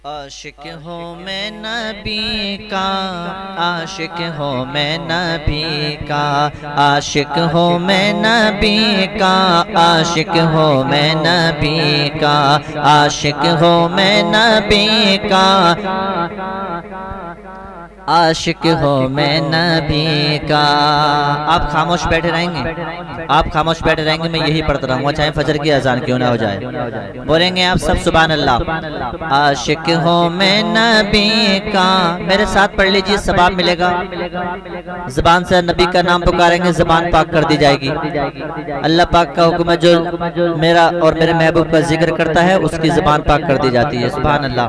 عاشق ہوں میں نبی کا، عاشق ہوں میں نبی کا، عاشق ہوں میں نبی کا، عاشق ہوں میں نبی کا، عاشق ہوں میں نبی کا، عاشق ہوں میں نبی کا۔ آپ خاموش بیٹھے رہیں گے، آپ خاموش بیٹھے رہیں گے، میں یہی پڑھتا رہوں گا چاہے فجر کی اذان کیوں نہ ہو جائے۔ بولیں گے آپ سب سبحان اللہ۔ عاشق ہوں میں نبی کا، میرے ساتھ پڑھ لیجیے، ثواب ملے گا۔ زبان سے نبی کا نام پکاریں گے، زبان پاک کر دی جائے گی۔ اللہ پاک کا حکم ہے، جو میرا اور میرے محبوب کا ذکر کرتا ہے اس کی زبان پاک کر دی جاتی ہے۔ سبحان اللہ۔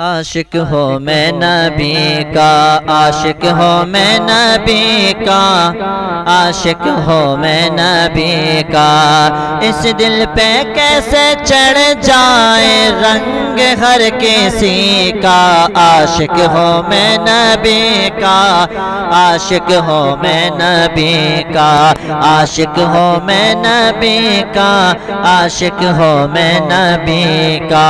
عاشق ہو میں نبی کا، عاشق ہو میں نبی کا، عاشق ہو میں نبی کا، اس دل پہ کیسے چڑھ جائے رنگ ہر کسی کا۔ عاشق ہو میں نبی کا، عاشق ہو میں نبی کا، عاشق ہو میں نبی کا، عاشق ہو میں نبی کا۔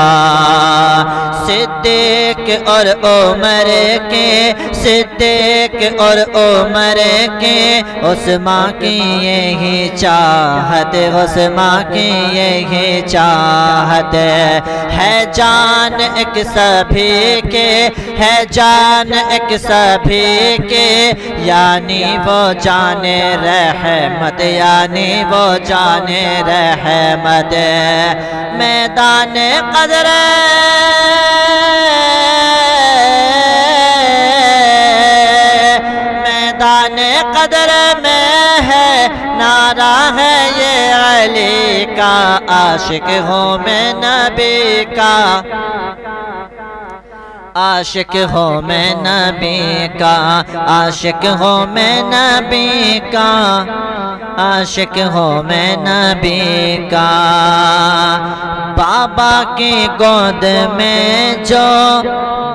صدیق اور عمر کے، صدیق اور عمر کے، عثمان کی یہی چاہت، عثمان کی یہی چاہت ہے، جان ایک سبھی کے، ہے جان ایک سبھی کے، یعنی وہ جان رحمت، یعنی وہ جان رحمت۔ میدان قدر قدر میں ہے نعرہ ہے یہ علی کا، عاشق ہوں میں نبی کا، عاشق ہوں میں نبی کا، عاشق ہوں میں نبی کا، عاشق ہوں میں نبی کا۔ بابا کی گود میں جو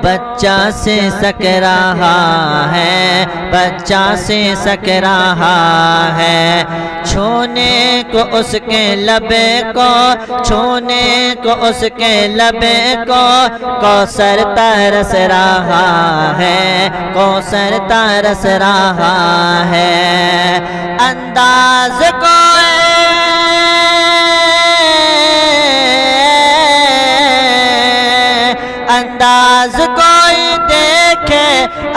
بچہ سے سک رہا ہے، بچہ سے سک رہا ہے، چھونے کو اس کے لب کو، چھونے کو اس کے لب کو، کوثر ترس رہا ہے، کوثر ترس رہا ہے۔ انداز کو انداز کوئی دیکھے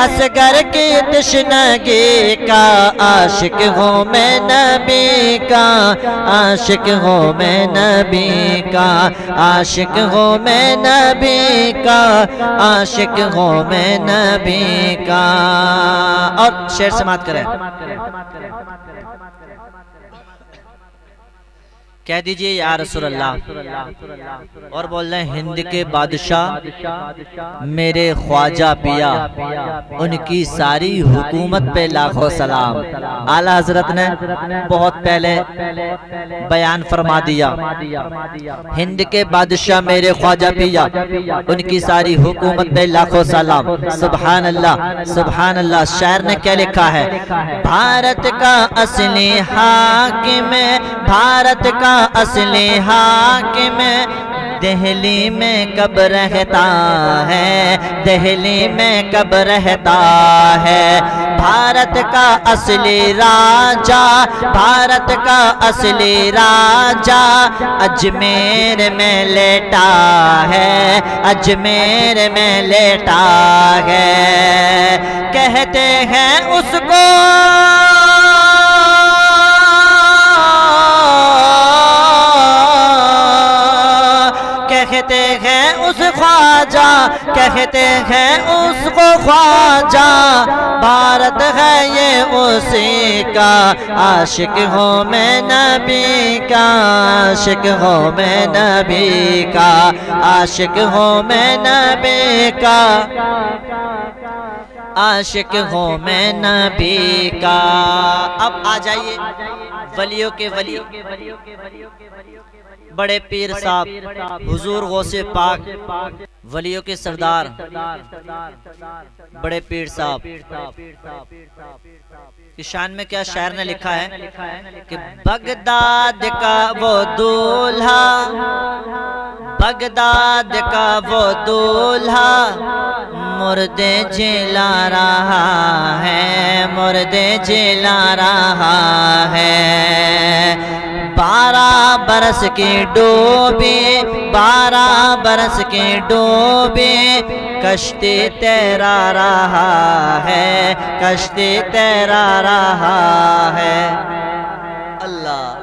اصغر کی تشنگی کا، عاشق ہوں میں نبی کا، عاشق ہوں میں نبی کا، عاشق ہوں میں نبی کا، عاشق ہوں میں نبی کا۔ اور شعر سماعت کریں، کہہ دیجئے یا رسول اللہ، اور بول رہے ہیں ہند کے بادشاہ میرے خواجہ پیا، ان کی ساری حکومت پہ لاکھوں سلام۔ اعلیٰ حضرت نے بہت پہلے بیان فرما دیا، ہند کے بادشاہ میرے خواجہ پیا، ان کی ساری حکومت پہ لاکھوں سلام۔ سبحان اللہ، سبحان اللہ۔ شاعر نے کیا لکھا ہے؟ بھارت کا اصلی حاکم، بھارت کا اصلی حاکم دہلی میں کب رہتا ہے، دہلی میں کب رہتا ہے۔ بھارت کا اصلی راجہ، بھارت کا اصلی راجہ اجمیر میں لیٹا ہے، اجمیر میں لیٹا ہے۔ کہتے ہیں اس کو کہتے ہیں اس خواجہ، کہتے ہیں اس کو خواجہ، بھارت ہے یہ اسی کا، عاشق ہوں میں نبی کا، عاشق ہوں میں نبی کا، عاشق ہوں میں نبی کا، عاشق ہوں میں نبی کا۔ اب آ جائیے ولیوں کے ولی، بڑے پیر صاحب حضور غوث پاک، ولیوں کے سردار بڑے پیر صاحب کی شان میں کیا شاعر نے لکھا ہے کہ بغداد کا وہ دولہا، بغداد کا وہ دولہا مردے جلا رہا ہے، مردے جلا رہا ہے۔ 12 برس کی ڈوبی، 12 برس کی ڈوبی کشتی تیرا رہا ہے، کشتی تیرا رہا ہے۔ اللہ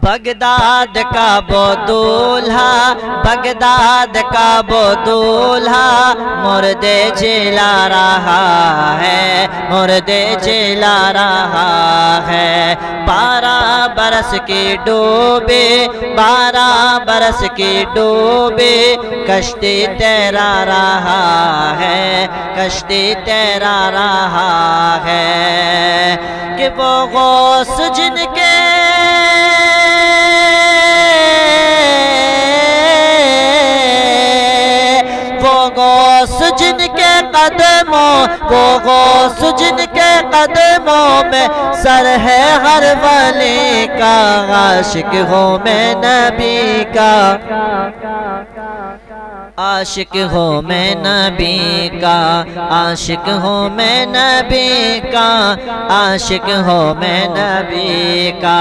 بغداد کا وہ دولہا، بغداد کا وہ دولہا مردے جلا رہا ہے، مردے جلا رہا ہے۔ 12 برس کی ڈوبی، 12 برس کی ڈوبی کشتی تیرا رہا ہے، کشتی تیرا رہا ہے۔ کہ وہ غوث جن کے غوث جن کے قدموں، وہ غوث جن کے قدموں میں سر ہے ہر ولی کا، عاشق ہوں میں نبی کا، عاشق ہوں میں نبی کا، عاشق ہوں میں نبی کا، عاشق ہوں میں نبی کا۔